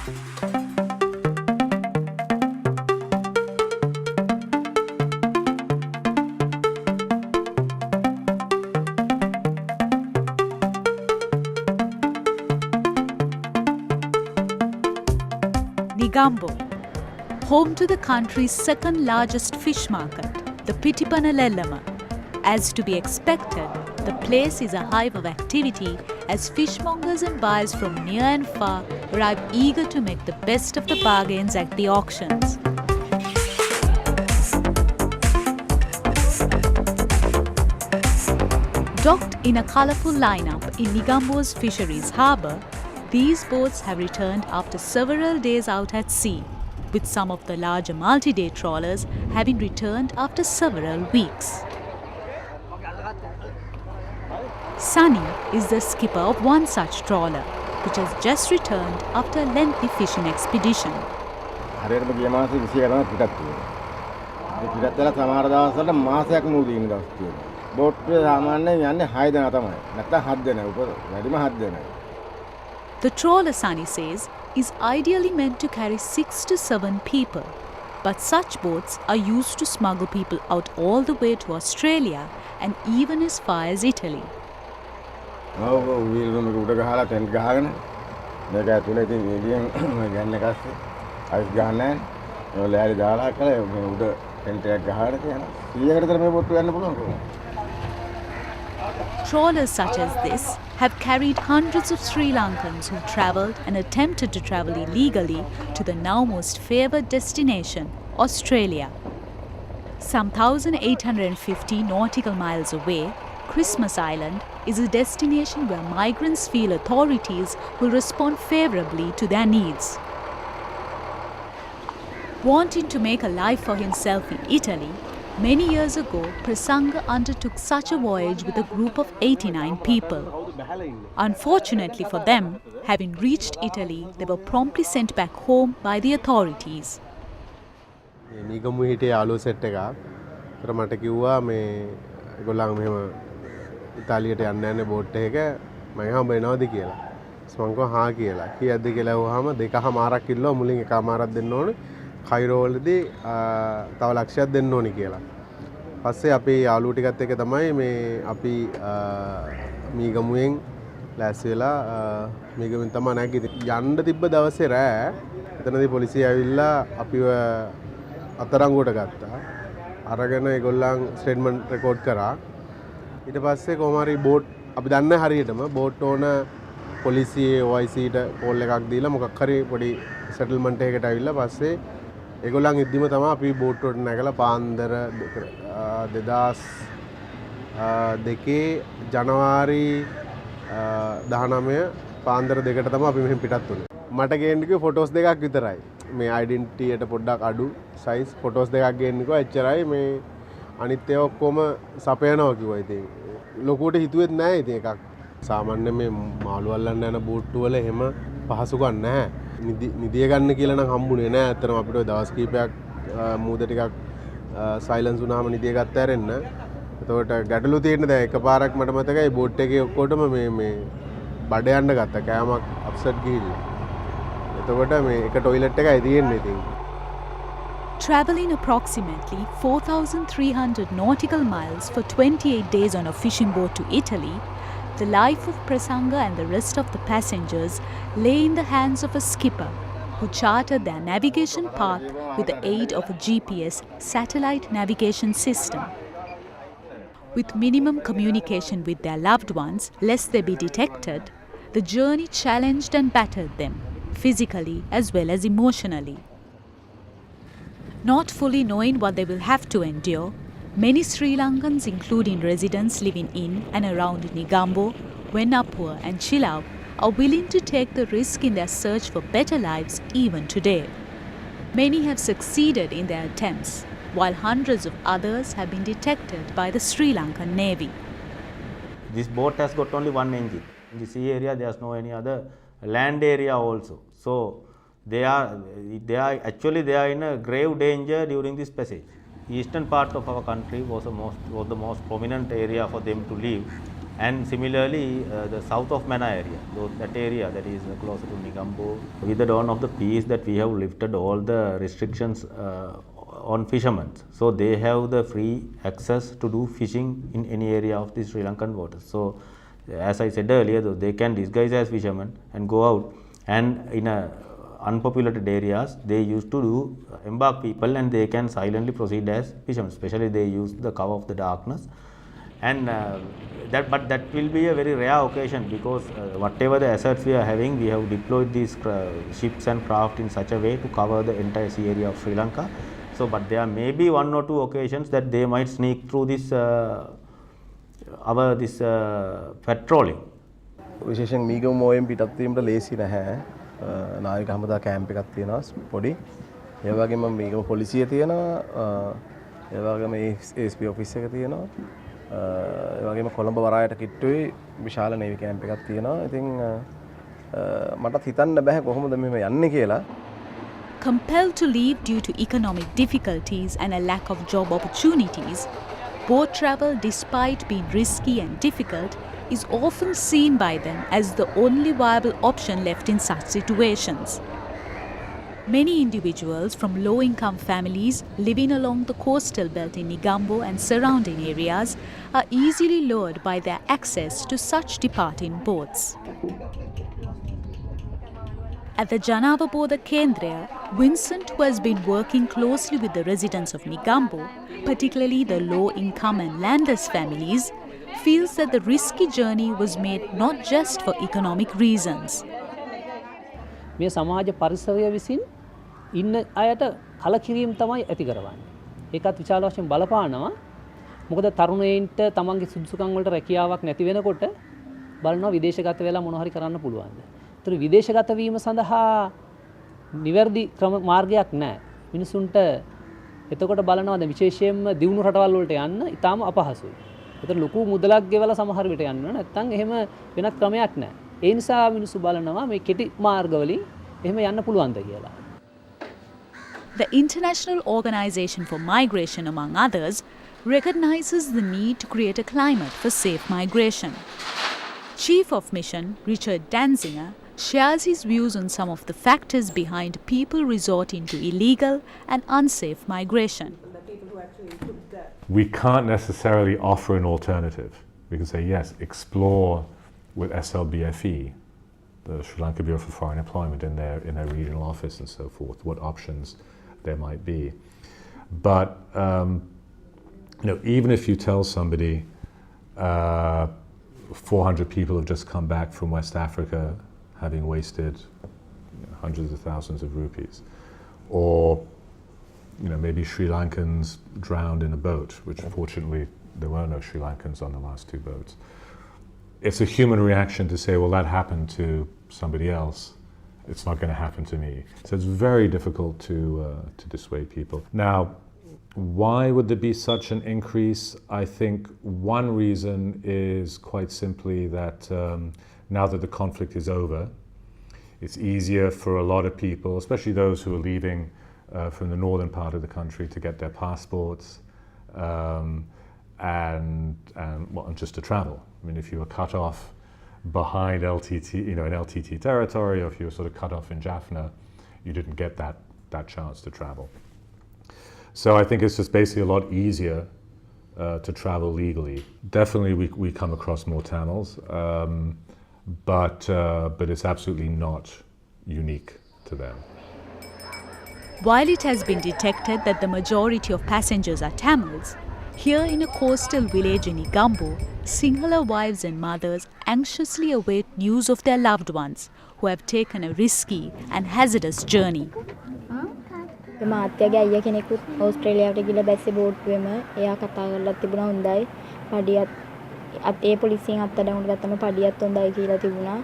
Negombo, home to the country's second largest fish market, the Pittipanalellama. As to be expected, the place is a hive of activity as fishmongers and buyers from near and far arrive eager to make the best of the bargains at the auctions. Docked in a colourful lineup in Negombo's fisheries harbour, these boats have returned after several days out at sea, with some of the larger multi-day trawlers having returned after several weeks. Sunny is the skipper of one such trawler, which has just returned after a lengthy fishing expedition. The trawler, Sunny says, is ideally meant to carry 6 to 7 people, but such boats are used to smuggle people out all the way to Australia and even as far as Italy. Trawlers such as this have carried hundreds of Sri Lankans who travelled and attempted to travel illegally to the now most favoured destination, Australia. Some 1,850 nautical miles away, Christmas Island is a destination where migrants feel authorities will respond favourably to their needs. Wanting to make a life for himself in Italy, many years ago, Prasanga undertook such a voyage with a group of 89 people. Unfortunately for them, having reached Italy, they were promptly sent back home by the authorities. Negombo හිටේ යාළුවෝ set එකක්. ඒතර මට කිව්වා මේ ඒගොල්ලන් මෙහෙම ඉතාලියට යන්න යන්නේ බෝට් එකක මම හම්බ වෙනවද කියලා. මම කිව්වා හා කියලා. කීයක්ද කියලා අහුවාම 2.5 කිල්ලෝ මුලින් 1.5ක් දෙන්න ඕනේ. කයිරෝ වලදී තව ලක්ෂයක් දෙන්න ඕනේ කියලා. පස්සේ අපි යාළුවෝ ටිකත් එක්ක තමයි මේ අපි මීගමුවෙන් ලෑස්ති වෙලා මීගමුවෙන් තමයි නැගිටින්නේ. යන්න තිබ්බ දවසේ රෑ එතනදී පොලිසිය ඇවිල්ලා අපිව අතරංගුවට ගත්තා. අරගෙන ඒගොල්ලන් ස්ටේට්මන්ට් රෙකෝඩ් කරා. ඊට පස්සේ කොහොම හරි බෝට් අපි දන්නේ හරියටම බෝට් ඕන පොලිසියේ OIC ට කෝල් එකක් දීලා මොකක් හරි පොඩි සෙටල්මන්ට් එකකට ඇවිල්ලා පස්සේ ඒගොල්ලන් ඉද්දිම තමයි අපි බෝට් වලට නැගලා පාන්දර 2002 ජනවාරි 19 පාන්දර 2ට තමයි අපි මෙහෙන් පිටත් වුණේ. මට ගේන්න කිව්ව ෆොටෝස් දෙකක් විතරයි. මේ ඩෙන්ටිටි එකට පොඩ්ඩක් අඩු සයිස් ෆොටෝස් දෙකක් ගේන්න කිව්වා. එච්චරයි මේ අනිත් ඒවා ඔක්කොම සපයනවා කිව්වා. ඉතින් ලොකුවට හිතුවෙත් නැහැ ඉතින් එකක්. සාමාන්‍ය මේ මාළු අල්ලන්න යන බෝට්ටු වල එහෙම පහසුකම් නැහැ. නිදිය ගන්න කියලා නම් හම්බුනේ නැහැ. අතරම අපිට ඔය දවස් කීපයක් මූද ටිකක් සයිලන්ස් වුණාම නිදිය ගත්ත ඇරෙන්න. එතකොට ගැටලු තියෙන දැන් එකපාරක් මට මතකයි බෝට් එකේ ඔක්කොටම මේ බඩ යන්න ගත්තා. කෑමක් අප්සෙට් ගිහිල්ලා. එතකොට මේ එක টয়ලට් එකයි තියෙන්නේ ඉතින්. Travelling approximately 4,300 nautical miles for 28 days on a fishing boat to Italy, the life of Prasanga and the rest of the passengers lay in the hands of a skipper who charted their navigation path with the aid of a GPS satellite navigation system. With minimum communication with their loved ones, lest they be detected, the journey challenged and battered them, physically as well as emotionally. Not fully knowing what they will have to endure, many Sri Lankans, including residents living in and around Negombo, Wenapur and Chilau, are willing to take the risk in their search for better lives even today. Many have succeeded in their attempts, while hundreds of others have been detected by the Sri Lankan Navy. This boat has got only one engine. In the sea area, there is no any other land area also. So they are in a grave danger during this passage. Eastern part of our country was the most prominent area for them to live. And similarly, the south of Mana area, that area that is closer to Negombo, with the dawn of the peace that we have lifted all the restrictions on fishermen. So they have the free access to do fishing in any area of the Sri Lankan waters. So as I said earlier, they can disguise as fishermen and go out, and in unpopulated areas they used to do embark people, and they can silently proceed as fishermen. Especially they use the cover of the darkness, and but that will be a very rare occasion, because whatever the assets we are having, we have deployed these ships and craft in such a way to cover the entire sea area of Sri Lanka. So but there may be one or two occasions that they might sneak through this patrolling. විශේෂයෙන් මීගමෝයෙන් පිටත් වීමට ලේසි නැහැ. නාවික හමුදා camp එකක් තියෙනවා පොඩි. ඒ වගේම මීගම පොලිසිය තියෙනවා. ඒ වගේම ASP ඔෆිස් එක තියෙනවා. ඒ වගේම කොළඹ වරායට කිට්ටුවේ විශාල නේවි කැම්ප් එකක් තියෙනවා. ඉතින් මටත් හිතන්න බෑ කොහොමද මෙහෙම යන්නේ කියලා. Compelled to leave due to economic difficulties and a lack of job opportunities, boat travel, despite being risky and difficult, is often seen by them as the only viable option left in such situations. Many individuals from low-income families living along the coastal belt in Negombo and surrounding areas are easily lured by their access to such departing boats. At the Janavaboda Kendriya, Vincent, who has been working closely with the residents of Negombo, particularly the low-income and landless families, feels that the risky journey was made not just for economic reasons. මේ සමාජ පරිසරය විසින් ඉන්න අයට කලකිරීම තමයි ඇති කරවන්නේ. ඒකත් විශාල වශයෙන් බලපානවා. මොකද තරුණයින්ට තමන්ගේ සුදුසුකම් වලට රැකියාවක් නැති වෙනකොට බලනවා විදේශගත වෙලා මොනවා හරි කරන්න පුළුවන්ද. ඒතර විදේශගත වීම සඳහා නිවැරදි ක්‍රම මාර්ගයක් නැහැ. මිනිසුන්ට එතකොට බලනවා දැන් විශේෂයෙන්ම දියුණු රටවල් වලට යන්න ඉතාම අපහසුයි. ඒතර ලොකු මුදලක් ගෙවලා සමහර විට යන්න නැත්නම් එහෙම වෙනත් ක්‍රමයක් නැහැ. ඒ නිසා මිනිස්සු බලනවා මේ කෙටි මාර්ගවලින් එහෙම යන්න පුළුවන්ද කියලා. The International Organization for Migration, among others, recognizes the need to create a climate for safe migration. Chief of Mission Richard Danzinger shares his views on some of the factors behind people resorting to illegal and unsafe migration. We can't necessarily offer an alternative. We can say, yes, explore with SLBFE, the Sri Lanka Bureau for Foreign Employment, in their regional office and so forth, what options there might be. But even if you tell somebody 400 people have just come back from West Africa having wasted hundreds of thousands of rupees, or maybe Sri Lankans drowned in a boat, which fortunately there were no Sri Lankans on the last two boats. It's a human reaction to say, well, that happened to somebody else. It's not going to happen to me. So it's very difficult to dissuade people. Now, why would there be such an increase? I think one reason is quite simply that now that the conflict is over, it's easier for a lot of people, especially those who are leaving from the northern part of the country, to get their passports and just to travel. I mean, if you were cut off behind LTT, in LTT territory, or if you were sort of cut off in Jaffna, you didn't get that chance to travel. So I think it's just basically a lot easier to travel legally. Definitely we come across more Tamils, but it's absolutely not unique to them. While it has been detected that the majority of passengers are Tamils, here in a coastal village in Negombo, Sinhala wives and mothers anxiously await news of their loved ones who have taken a risky and hazardous journey. මාත්‍යගේ අයියා කෙනෙකුත් ඕස්ට්‍රේලියාවට ගිහලා බැස්සේ බෝට්ටුවෙම එයා කතා කරලා තිබුණා හොඳයි පඩියත් ඒ පොලිසියෙන් අත්අඩංගුවට ගත්තම පඩියත් හොඳයි කියලා තිබුණා.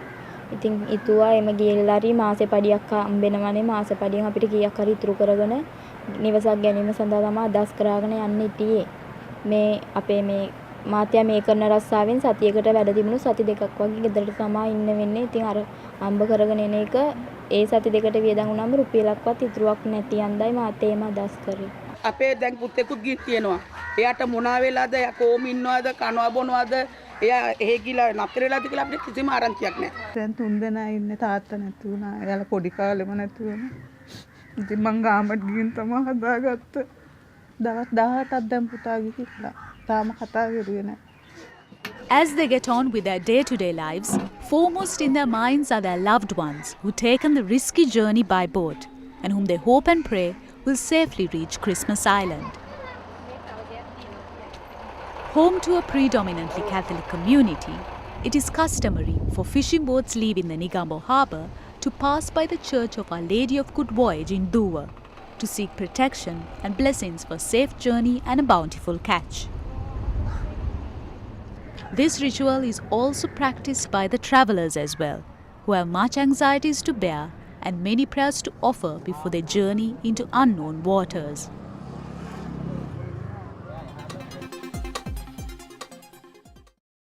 ඉතින් ඉතුවා එම ගියලා හරි මාසේ පඩියක් හම්බෙනවනේ මාසේ පඩියෙන් අපිට කීයක් හරි ඉතුරු කරගෙන නිවසක් ගැනීම සඳහා තමයි අදහස් කරගෙන යන්නේ ඉතියේ. මේ අපේ මේ මාත්‍යා මේ කරන රස්සාවෙන් සතියකට වැඩ තිබුණු සති දෙකක් වගේ ගෙදරට තමයි ඉන්න වෙන්නේ. ඉතින් අර හම්බ කරගෙන එන එක ඒ සති දෙකට වියදම් වුණාම රුපියලක්වත් ඉතුරුවක් නැති යන්දයි මාතේම අදහස් කරේ. අපේ දැන් පුතෙකුත් ගිහින් තියෙනවා. එයාට මොනවා වෙලාද? එයා කොහොම ඉන්නවද? කනවා බොනවද? එයා එහෙ ගිහලා නතර වෙලාද කියලා අපිට කිසිම ආරංචියක් නැහැ. දැන් 3 දෙනා ඉන්නේ තාත්තා නැති වුණා. එයාලා පොඩි කාලෙම නැති වුණා. ඉතින් මං ගාමට ගිහින් තමයි හදාගත්තේ. දවස් 18ක් දැන් පුතා ගිහිල්ලා. තාම කතා කරුවේ නැහැ. As they get on with their day-to-day lives, foremost in their minds are their loved ones who've taken the risky journey by boat and whom they hope and pray will safely reach Christmas Island. Home to a predominantly Catholic community, it is customary for fishing boats leaving the Negombo harbour to pass by the Church of Our Lady of Good Voyage in Duva to seek protection and blessings for safe journey and a bountiful catch. This ritual is also practiced by the travellers as well, who have much anxieties to bear and many prayers to offer before they journey into unknown waters.